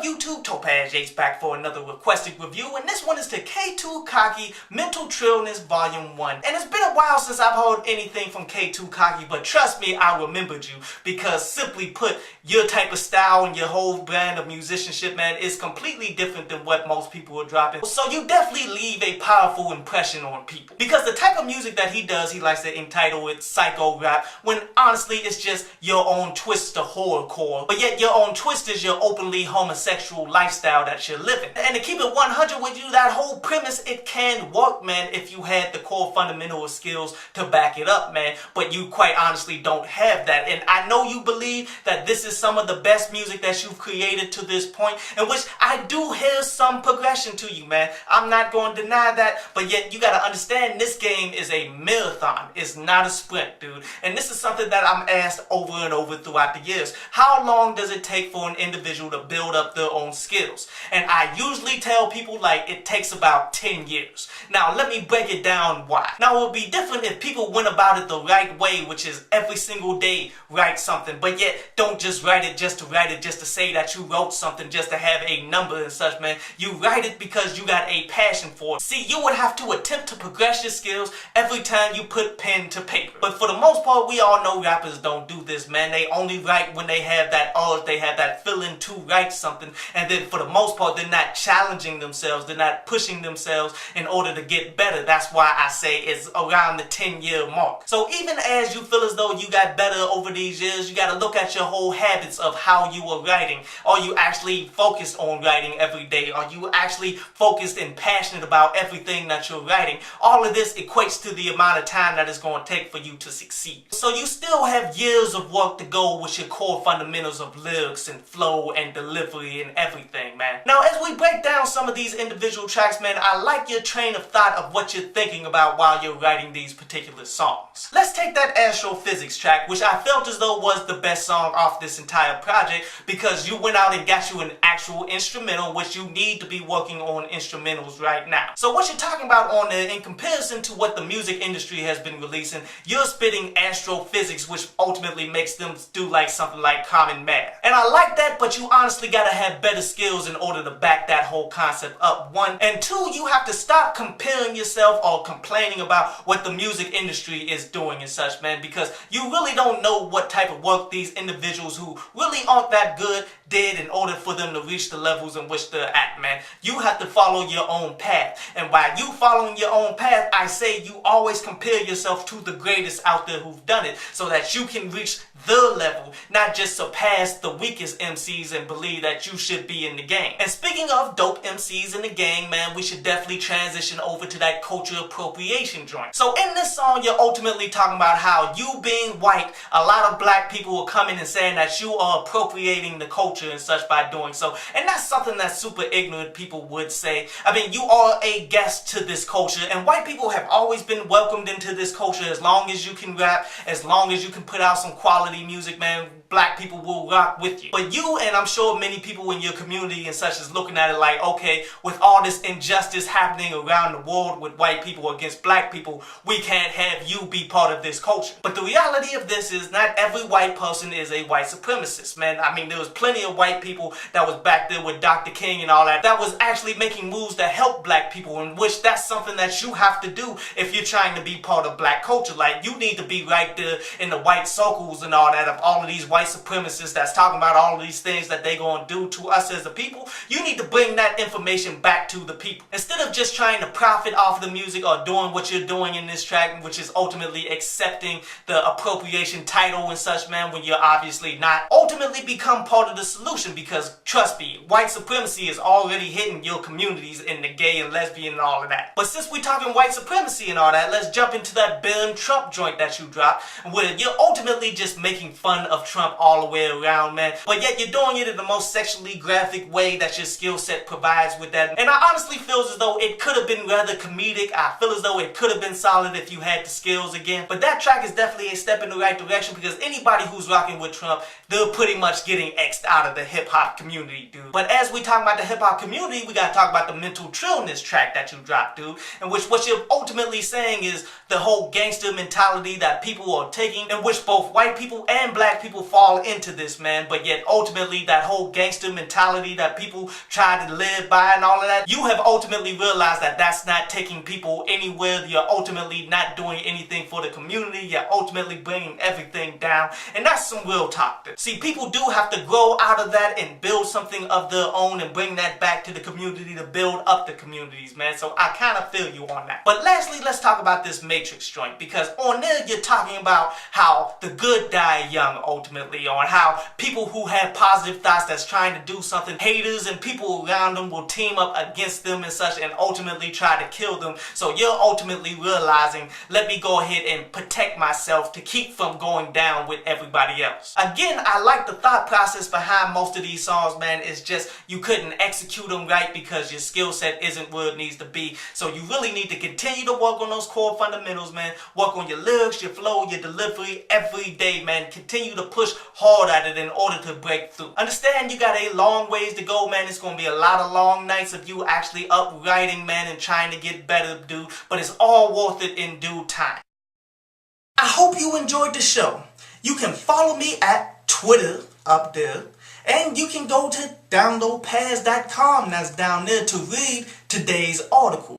up, YouTube? Topaz Yates back for another requested review, and this one is to K2 Kaki Mental Trillness Volume 1. And it's been a while since I've heard anything from K2 Kaki, but trust me, I remembered you, because simply put, your type of style and your whole brand of musicianship, man, is completely different than what most people are dropping. So you definitely leave a powerful impression on people. Because the type of music that he does, he likes to entitle it psycho rap, when honestly it's just your own twist to horrorcore. But yet your own twist is your openly homosexual lifestyle that you're living. And to keep it 100 with you, that whole premise, it can work, man, if you had the core fundamental skills to back it up, man. But you quite honestly don't have that. And I know you believe that this is some of the best music that you've created to this point, in which I do hear some progression to you, man. I'm not going to deny that, but yet you gotta understand this game is a marathon. It's not a sprint, dude. And this is something that I'm asked over and over throughout the years. How long does it take for an individual to build up their own skills? And I usually tell people, like, it takes about 10 years. Now, let me break it down why. Now, it would be different if people went about it the right way, which is every single day write something, but yet don't just write it just to say that you wrote something just to have a number and such, man. You write it because you got a passion for it. See, you would have to attempt to progress your skills every time you put pen to paper. But for the most part, we all know rappers don't do this, man. They only write when they have that urge, they have that feeling to write something, and then for the most part, they're not challenging themselves, they're not pushing themselves in order to get better. That's why I say it's around the 10-year mark. So even as you feel as though you got better over these years, you gotta look at your whole habits of how you were writing. Are you actually focused on writing every day? Are you actually focused and passionate about everything that you're writing? All of this equates to the amount of time that it's going to take for you to succeed. So you still have years of work to go with your core fundamentals of lyrics and flow and delivery and everything, man. Now, as we break down some of these individual tracks, man, I like your train of thought of what you're thinking about while you're writing these particular songs. Let's take that Astrophysics track, which I felt as though was the best song off this entire project, because you went out and got you an actual instrumental, which you need to be working on instrumentals right now. So what you're talking about on there, in comparison to what the music industry has been releasing, you're spitting astrophysics, which ultimately makes them do like something like common math. And I like that, but you honestly gotta have better skills in order to back that whole concept up, one. And two, you have to stop comparing yourself or complaining about what the music industry is doing and such, man, because you really don't know what type of work these individuals who really aren't that good did in order for them to reach the levels in which they're at, man. You have to follow your own path. And by you following your own path, I say you always compare yourself to the greatest out there who've done it, so that you can reach the level, not just surpass the weakest MCs and believe that you should be in the game. And speaking of dope MCs in the game, man, we should definitely transition over to that culture appropriation joint. So in this song, you're ultimately talking about how you being white, a lot of black people are coming and saying that you are appropriating the culture and such by doing so. And that's something that super ignorant people would say. I mean, you are a guest to this culture, and white people have always been welcomed into this culture. As long as you can rap, as long as you can put out some quality music, man, black people will rock with you. But you, and I'm sure many people in your community and such, is looking at it like, okay, with all this injustice happening around the world with white people against black people, we can't have you be part of this culture. But the reality of this is not every white person is a white supremacist, man. I mean, there was plenty of white people that was back there with Dr. King and all that was actually making moves to help black people, in which that's something that you have to do if you're trying to be part of black culture. Like, you need to be right there in the white circles and all that of all of these white supremacists that's talking about all of these things that they gonna do to us as a people. You need to bring that information back to the people. Instead of just trying to profit off the music or doing what you're doing in this track, which is ultimately accepting the appropriation title and such, man, when you're obviously not. Ultimately become part of the solution, because trust me, white supremacy is already hitting your communities in the gay and lesbian and all of that. But since we're talking white supremacy and all that, let's jump into that Bill Trump joint that you dropped, where you're ultimately just making fun of Trump all the way around, man. But yet you're doing it in the most sexually graphic way that your skill set provides with that. And I honestly feel as though it could have been rather comedic. I feel as though it could have been solid if you had the skills again. But that track is definitely a step in the right direction, because anybody who's rocking with Trump, they're pretty much getting X'd out of the hip-hop community, dude. But as we talk about the hip-hop community, we gotta talk about the Mental Trillness track that you dropped, dude, in which what you're ultimately saying is the whole gangster mentality that people are taking, in which both white people and black people fall all into this, man, but yet ultimately that whole gangster mentality that people try to live by and all of that, you have ultimately realized that that's not taking people anywhere. You're ultimately not doing anything for the community. You're ultimately bringing everything down, and that's some real talk. See, people do have to grow out of that and build something of their own and bring that back to the community to build up the communities, man. So I kind of feel you on that. But lastly, let's talk about this Matrix joint, because on there you're talking about how the good die young ultimately, or how people who have positive thoughts that's trying to do something, haters and people around them will team up against them and such and ultimately try to kill them. So you're ultimately realizing, let me go ahead and protect myself to keep from going down with everybody else. Again, I like the thought process behind most of these songs, man. It's just you couldn't execute them right because your skill set isn't where it needs to be. So you really need to continue to work on those core fundamentals, man. Work on your lyrics, your flow, your delivery every day, man. Continue to push hard at it in order to break through. Understand you got a long ways to go, man. It's going to be a lot of long nights of you actually up writing, man, and trying to get better, dude. But it's all worth it in due time. I hope you enjoyed the show. You can follow me at Twitter up there, and you can go to downloadpads.com, that's down there, to read today's article.